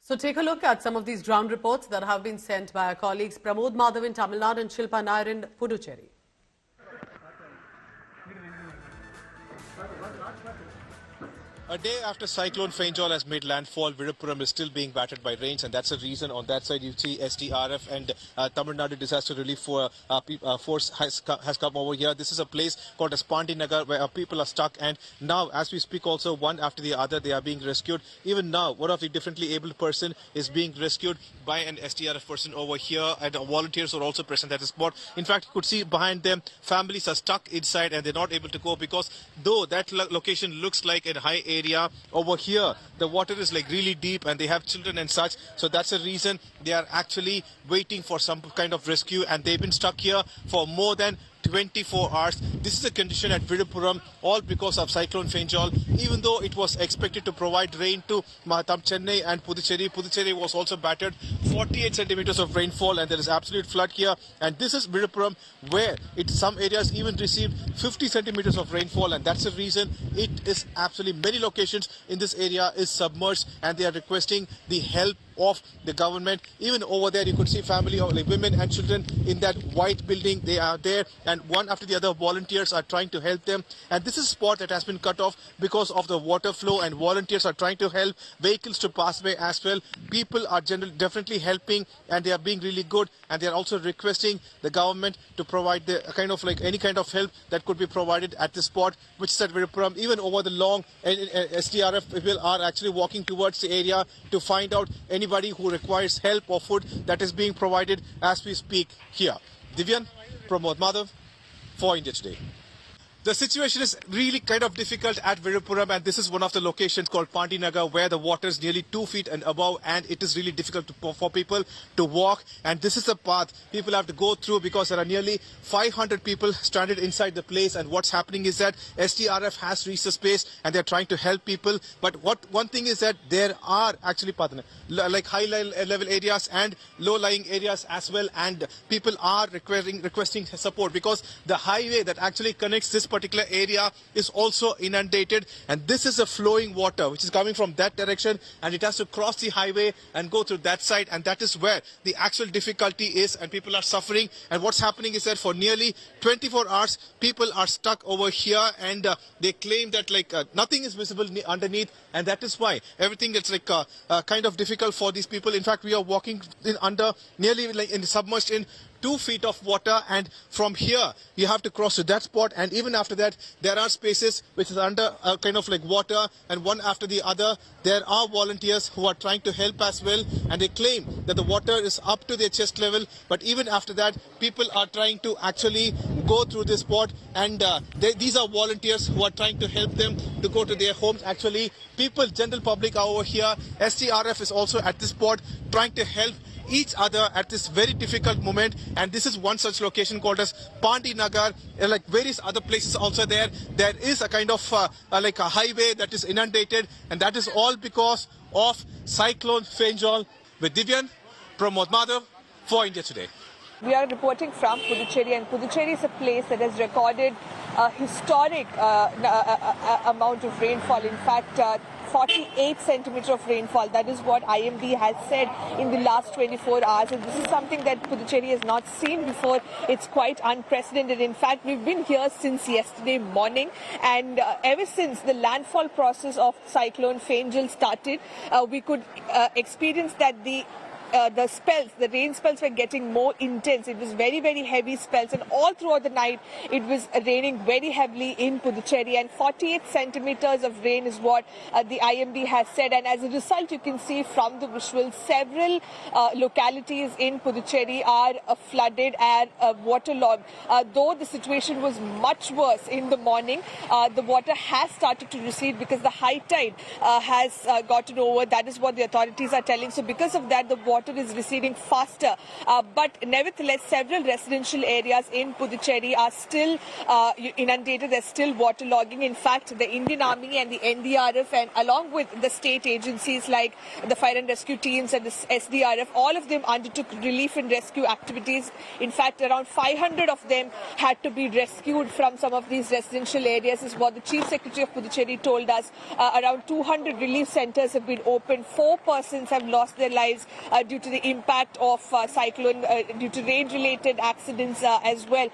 So take a look at some of these ground reports that have been sent by our colleagues Pramod Madhav in Tamil Nadu and Shilpa Nair in Puducherry. A day after Cyclone Fengal has made landfall, Virupuram is still being battered by rains, and that's the reason on that side you see NDRF and Tamil Nadu Disaster Relief Force has come over here. This is a place called as Nagar where people are stuck, and now as we speak also one after the other they are being rescued. Even now one of the differently abled person is being rescued by an NDRF person over here, and volunteers are also present at the spot. In fact, you could see behind them families are stuck inside and they're not able to go because though that location looks like a high area, over here the water is like really deep and they have children and such, so that's the reason they are actually waiting for some kind of rescue, and they've been stuck here for more than 24 hours. This is a condition at Virupuram, all because of Cyclone Fengal. Even though it was expected to provide rain to Chennai and Puducherry, Puducherry was also battered. 48 centimetres of rainfall, and there is absolute flood here. And this is Virupuram, where some areas even received 50 centimetres of rainfall, and that's the reason it is absolutely many locations in this area is submerged, and they are requesting the help of the government. Even over there you could see family of like women and children in that white building. They are there, and one after the other volunteers are trying to help them. And this is a spot that has been cut off because of the water flow, and volunteers are trying to help vehicles to pass by as well. People are definitely helping, and they are being really good, and they are also requesting the government to provide the kind of like any kind of help that could be provided at this spot, which is at Virupuram. Even over the long NDRF people are actually walking towards the area to find out anybody who requires help or food that is being provided as we speak here. Divyan, Pramod Madhav for India Today. The situation is really kind of difficult at Virupuram, and this is one of the locations called Nagar where the water is nearly 2 feet and above, and it is really difficult for people to walk. And this is the path people have to go through because there are nearly 500 people stranded inside the place. And what's happening is that NDRF has reached the space and they're trying to help people. But one thing is that there are actually like high level areas and low lying areas as well, and people are requesting support because the highway that actually connects this particular area is also inundated, and this is a flowing water which is coming from that direction, and it has to cross the highway and go through that side, and that is where the actual difficulty is, and people are suffering. And what's happening is that for nearly 24 hours people are stuck over here, and they claim that like nothing is visible underneath, and that is why everything is like kind of difficult for these people. In fact, we are walking in under nearly like submerged in 2 feet of water, and from here you have to cross to that spot, and even after that there are spaces which is under kind of like water, and one after the other there are volunteers who are trying to help as well, and they claim that the water is up to their chest level, but even after that people are trying to actually go through this spot, and these are volunteers who are trying to help them to go to their homes. Actually, people, general public are over here. NDRF is also at this spot trying to help each other at this very difficult moment, and this is one such location called as Nagar, like various other places also there. There is a kind of like a highway that is inundated, and that is all because of Cyclone Fengal. With Divyan, Pramod Madhav for India Today. We are reporting from Puducherry, and Puducherry is a place that has recorded a historic amount of rainfall. In fact, 48 centimetres of rainfall. That is what IMD has said in the last 24 hours. And this is something that Puducherry has not seen before. It's quite unprecedented. In fact, we've been here since yesterday morning, and ever since the landfall process of Cyclone Fengal started, we could experience that the rain spells were getting more intense. It was very, very heavy spells, and all throughout the night it was raining very heavily in Puducherry, and 48 centimetres of rain is what the IMD has said. And as a result, you can see from the visuals, several localities in Puducherry are flooded and waterlogged. Though the situation was much worse in the morning, the water has started to recede because the high tide has gotten over. That is what the authorities are telling. So because of that, the water water is receding faster. But nevertheless, several residential areas in Puducherry are still inundated. There's still waterlogging. In fact, the Indian Army and the NDRF, and along with the state agencies like the fire and rescue teams and the SDRF, all of them undertook relief and rescue activities. In fact, around 500 of them had to be rescued from some of these residential areas, is what the Chief Secretary of Puducherry told us. Around 200 relief centres have been opened. 4 persons have lost their lives due to the impact of cyclone, due to rain-related accidents as well.